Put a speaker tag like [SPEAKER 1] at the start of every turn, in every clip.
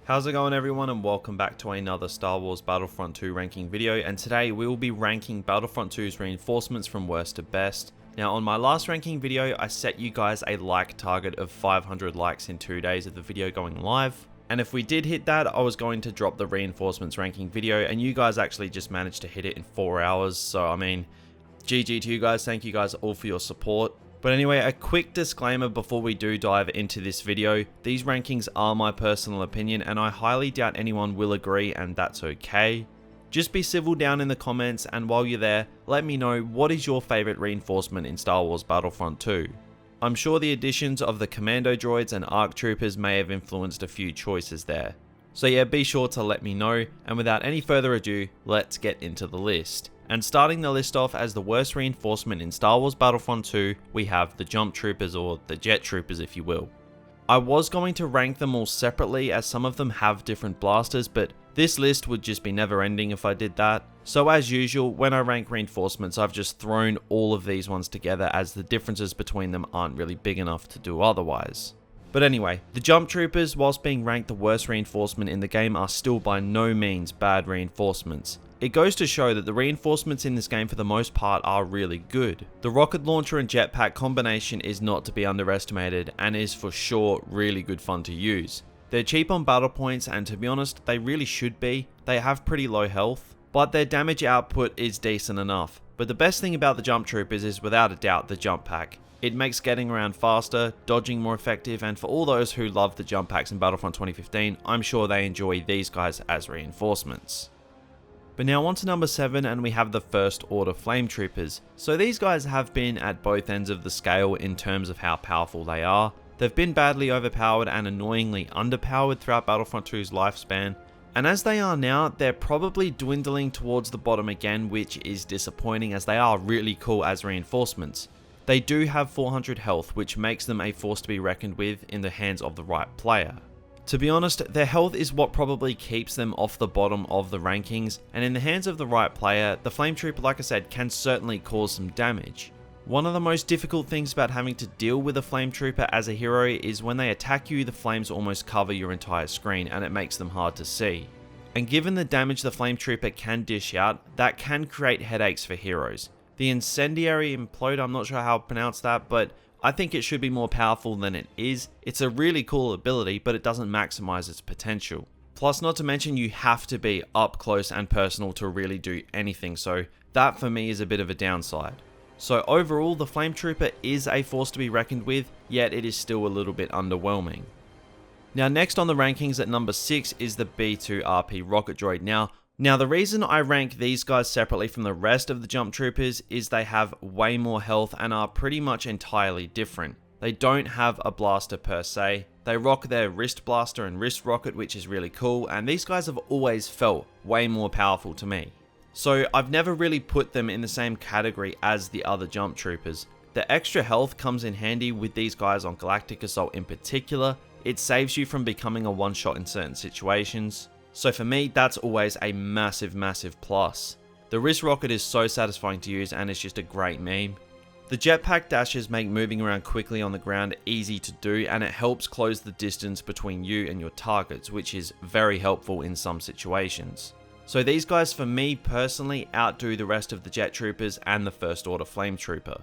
[SPEAKER 1] How's it going everyone, and welcome back to another Star Wars Battlefront 2 ranking video, and today we will be ranking Battlefront 2's reinforcements from worst to best. Now on my last ranking video I set you guys a like target of 500 likes in 2 days of the video going live, and if we did hit that I was going to drop the reinforcements ranking video, and you guys actually just managed to hit it in 4 hours, so I mean GG to you guys, thank you guys all for your support. But anyway, a quick disclaimer before we do dive into this video. These rankings are my personal opinion and I highly doubt anyone will agree, and that's okay. Just be civil down in the comments, and while you're there, let me know what is your favourite reinforcement in Star Wars Battlefront 2. I'm sure the additions of the Commando Droids and ARC Troopers may have influenced a few choices there. So yeah, be sure to let me know, and without any further ado, let's get into the list. And starting the list off as the worst reinforcement in Star Wars Battlefront 2, we have the Jump Troopers, or the Jet Troopers if you will. I was going to rank them all separately as some of them have different blasters, but this list would just be never ending if I did that. So as usual, when I rank reinforcements, I've just thrown all of these ones together as the differences between them aren't really big enough to do otherwise. But anyway, the Jump Troopers, whilst being ranked the worst reinforcement in the game, are still by no means bad reinforcements. It goes to show that the reinforcements in this game for the most part are really good. The rocket launcher and jetpack combination is not to be underestimated and is for sure really good fun to use. They're cheap on battle points, and to be honest, they really should be. They have pretty low health, but their damage output is decent enough. But the best thing about the Jump Troopers is without a doubt the jump pack. It makes getting around faster, dodging more effective, and for all those who love the jump packs in Battlefront 2015, I'm sure they enjoy these guys as reinforcements. But now on to number 7, and we have the First Order Flame Troopers. So these guys have been at both ends of the scale in terms of how powerful they are. They've been badly overpowered and annoyingly underpowered throughout Battlefront 2's lifespan. And as they are now, they're probably dwindling towards the bottom again, which is disappointing as they are really cool as reinforcements. They do have 400 health, which makes them a force to be reckoned with in the hands of the right player. To be honest, their health is what probably keeps them off the bottom of the rankings, and in the hands of the right player, the Flame Trooper, like I said, can certainly cause some damage. One of the most difficult things about having to deal with a Flame Trooper as a hero is when they attack you, the flames almost cover your entire screen and it makes them hard to see. And given the damage the Flame Trooper can dish out, that can create headaches for heroes. The Incendiary Implode, I'm not sure how to pronounce that, but I think it should be more powerful than it is. It's a really cool ability, but it doesn't maximize its potential. Plus, not to mention, you have to be up close and personal to really do anything, so that for me is a bit of a downside. So overall, the Flame Trooper is a force to be reckoned with, yet it is still a little bit underwhelming. Now next on the rankings at number 6 is the B2RP Rocket Droid. Now the reason I rank these guys separately from the rest of the Jump Troopers is they have way more health and are pretty much entirely different. They don't have a blaster per se, they rock their wrist blaster and wrist rocket, which is really cool, and these guys have always felt way more powerful to me. So I've never really put them in the same category as the other Jump Troopers. The extra health comes in handy with these guys on Galactic Assault in particular. It saves you from becoming a one-shot in certain situations. So for me, that's always a massive plus. The wrist rocket is so satisfying to use and it's just a great meme. The jetpack dashes make moving around quickly on the ground easy to do, and it helps close the distance between you and your targets, which is very helpful in some situations. So these guys for me personally outdo the rest of the Jet Troopers and the First Order Flame Trooper.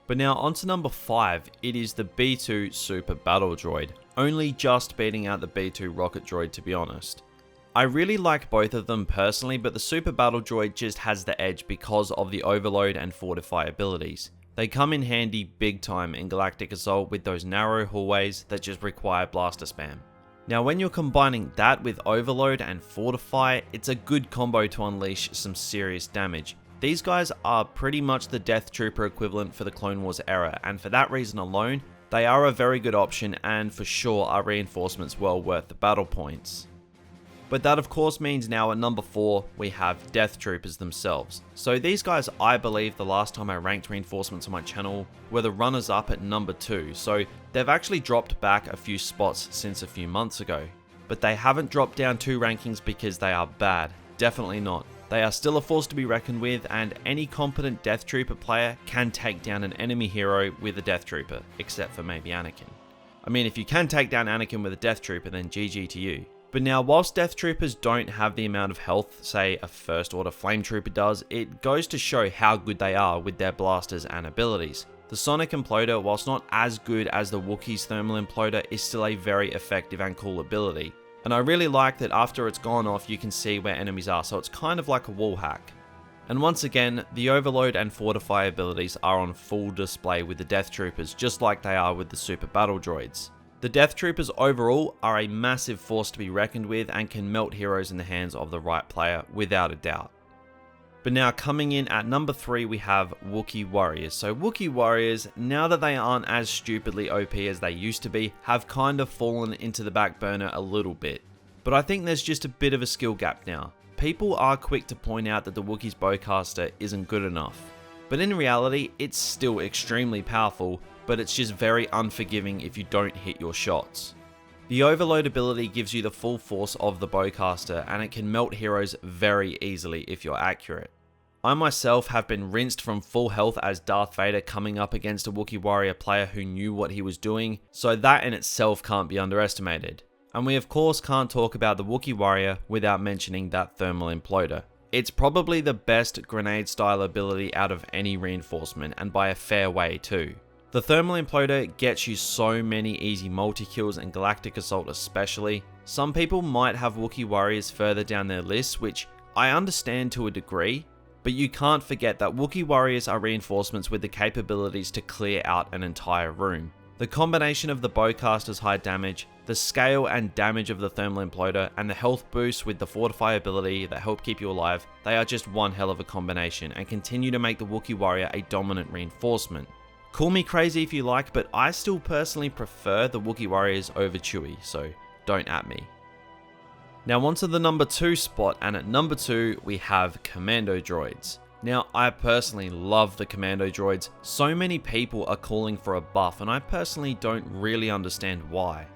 [SPEAKER 1] But now on to number 5, it is the B2 Super Battle Droid, only just beating out the B2 Rocket Droid to be honest. I really like both of them personally, but the Super Battle Droid just has the edge because of the Overload and Fortify abilities. They come in handy big time in Galactic Assault with those narrow hallways that just require blaster spam. Now when you're combining that with Overload and Fortify, it's a good combo to unleash some serious damage. These guys are pretty much the Death Trooper equivalent for the Clone Wars era, and for that reason alone, they are a very good option and for sure are reinforcements well worth the battle points. But that of course means now at number 4 we have Death Troopers themselves. So these guys, I believe the last time I ranked reinforcements on my channel, were the runners up at number 2, so they've actually dropped back a few spots since a few months ago. But they haven't dropped down 2 rankings because they are bad, definitely not. They are still a force to be reckoned with, and any competent Death Trooper player can take down an enemy hero with a Death Trooper, except for maybe Anakin. I mean, if you can take down Anakin with a Death Trooper, then GG to you. But now, whilst Death Troopers don't have the amount of health, say, a First Order Flame Trooper does, it goes to show how good they are with their blasters and abilities. The Sonic Imploder, whilst not as good as the Wookiee's Thermal Imploder, is still a very effective and cool ability. And I really like that after it's gone off, you can see where enemies are, so it's kind of like a wall hack. And once again, the Overload and Fortify abilities are on full display with the Death Troopers, just like they are with the Super Battle Droids. The Death Troopers overall are a massive force to be reckoned with and can melt heroes in the hands of the right player without a doubt. But now coming in at number 3 we have Wookie Warriors. So Wookie Warriors, now that they aren't as stupidly OP as they used to be, have kind of fallen into the back burner a little bit. But I think there's just a bit of a skill gap now. People are quick to point out that the Wookiee's bowcaster isn't good enough. But in reality, it's still extremely powerful, but it's just very unforgiving if you don't hit your shots. The Overload ability gives you the full force of the bowcaster, and it can melt heroes very easily if you're accurate. I myself have been rinsed from full health as Darth Vader coming up against a Wookie Warrior player who knew what he was doing, so that in itself can't be underestimated. And we of course can't talk about the Wookie Warrior without mentioning that Thermal Imploder. It's probably the best grenade style ability out of any reinforcement, and by a fair way too. The Thermal Imploder gets you so many easy multi-kills, and Galactic Assault especially. Some people might have Wookie Warriors further down their list, which I understand to a degree, but you can't forget that Wookie Warriors are reinforcements with the capabilities to clear out an entire room. The combination of the bowcaster's high damage, the scale and damage of the Thermal Imploder, and the health boost with the Fortify ability that help keep you alive, they are just one hell of a combination and continue to make the Wookie Warrior a dominant reinforcement. Call me crazy if you like, but I still personally prefer the Wookie Warriors over Chewie, so don't at me. Now onto the number 2 spot, and at number 2 we have Commando Droids. Now I personally love the Commando Droids. So many people are calling for a buff, and I personally don't really understand why.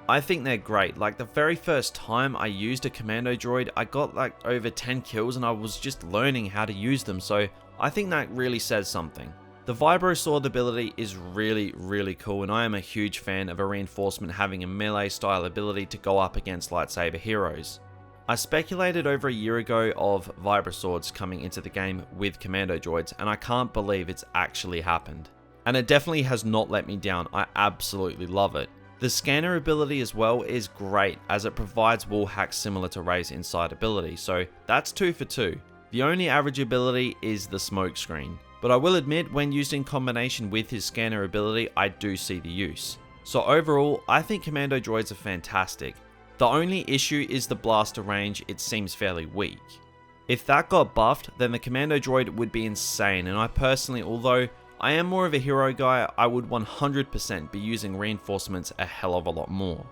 [SPEAKER 1] I think they're great. Like the very first time I used a Commando Droid, I got like over 10 kills and I was just learning how to use them, so I think that really says something. The Vibro Sword ability is really cool, and I am a huge fan of a reinforcement having a melee style ability to go up against lightsaber heroes. I speculated over a year ago of Vibro Swords coming into the game with Commando Droids, and I can't believe it's actually happened. And it definitely has not let me down. I absolutely love it. The scanner ability as well is great, as it provides wall hacks similar to Rey's Inside ability, so that's 2 for 2. The only average ability is the smoke screen. But I will admit, when used in combination with his scanner ability, I do see the use. So overall, I think Commando Droids are fantastic. The only issue is the blaster range. It seems fairly weak. If that got buffed, then the Commando Droid would be insane, and I personally, although I am more of a hero guy, I would 100% be using reinforcements a hell of a lot more.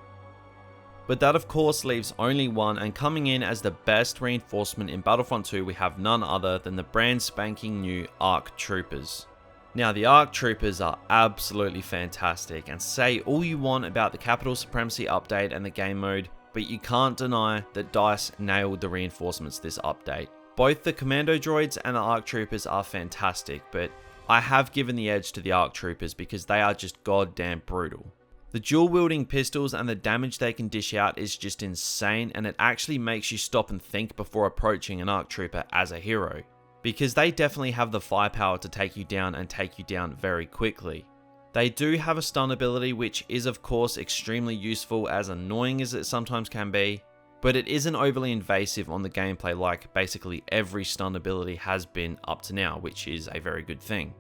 [SPEAKER 1] But that of course leaves only one, and coming in as the best reinforcement in Battlefront 2 we have none other than the brand spanking new ARC Troopers. Now the ARC Troopers are absolutely fantastic, and say all you want about the Capital Supremacy update and the game mode, but you can't deny that DICE nailed the reinforcements this update. Both the Commando Droids and the ARC Troopers are fantastic, but I have given the edge to the ARC Troopers because they are just goddamn brutal. The dual wielding pistols and the damage they can dish out is just insane, and it actually makes you stop and think before approaching an ARC Trooper as a hero, because they definitely have the firepower to take you down and take you down very quickly. They do have a stun ability, which is of course extremely useful, as annoying as it sometimes can be, but it isn't overly invasive on the gameplay like basically every stun ability has been up to now, which is a very good thing.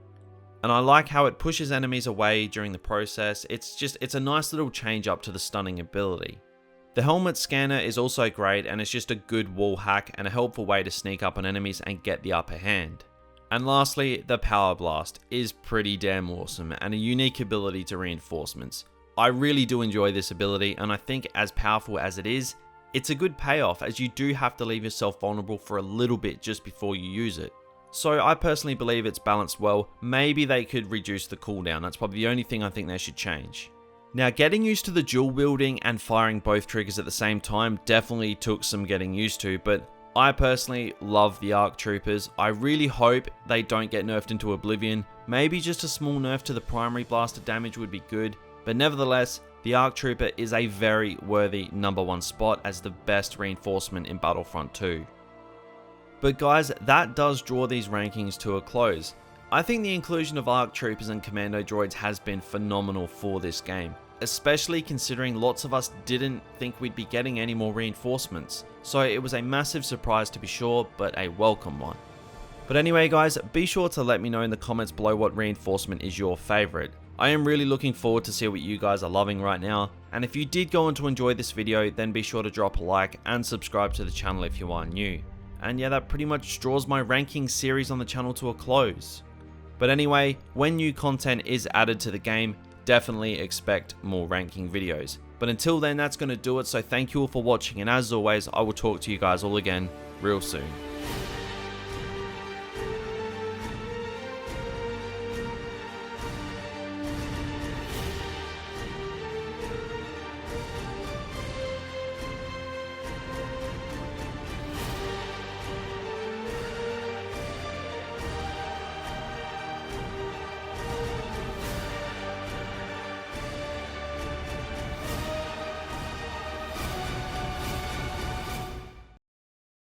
[SPEAKER 1] And I like how it pushes enemies away during the process. It's a nice little change up to the stunning ability. The helmet scanner is also great, and it's just a good wall hack and a helpful way to sneak up on enemies and get the upper hand. And lastly, the Power Blast is pretty damn awesome and a unique ability to reinforcements. I really do enjoy this ability, and I think as powerful as it is, it's a good payoff, as you do have to leave yourself vulnerable for a little bit just before you use it. So I personally believe it's balanced well. Maybe they could reduce the cooldown. That's probably the only thing I think they should change. Now, getting used to the dual wielding and firing both triggers at the same time definitely took some getting used to, but I personally love the ARC Troopers. I really hope they don't get nerfed into oblivion. Maybe just a small nerf to the primary blaster damage would be good, but nevertheless, the ARC Trooper is a very worthy #1 spot as the best reinforcement in Battlefront 2. But guys, that does draw these rankings to a close. I think the inclusion of ARC Troopers and Commando Droids has been phenomenal for this game, especially considering lots of us didn't think we'd be getting any more reinforcements, so it was a massive surprise to be sure, but a welcome one. But anyway guys, be sure to let me know in the comments below what reinforcement is your favourite. I am really looking forward to see what you guys are loving right now, and if you did go on to enjoy this video, then be sure to drop a like and subscribe to the channel if you are new. And yeah, that pretty much draws my ranking series on the channel to a close. But anyway, when new content is added to the game, definitely expect more ranking videos. But until then, that's going to do it, so thank you all for watching, and as always, I will talk to you guys all again real soon.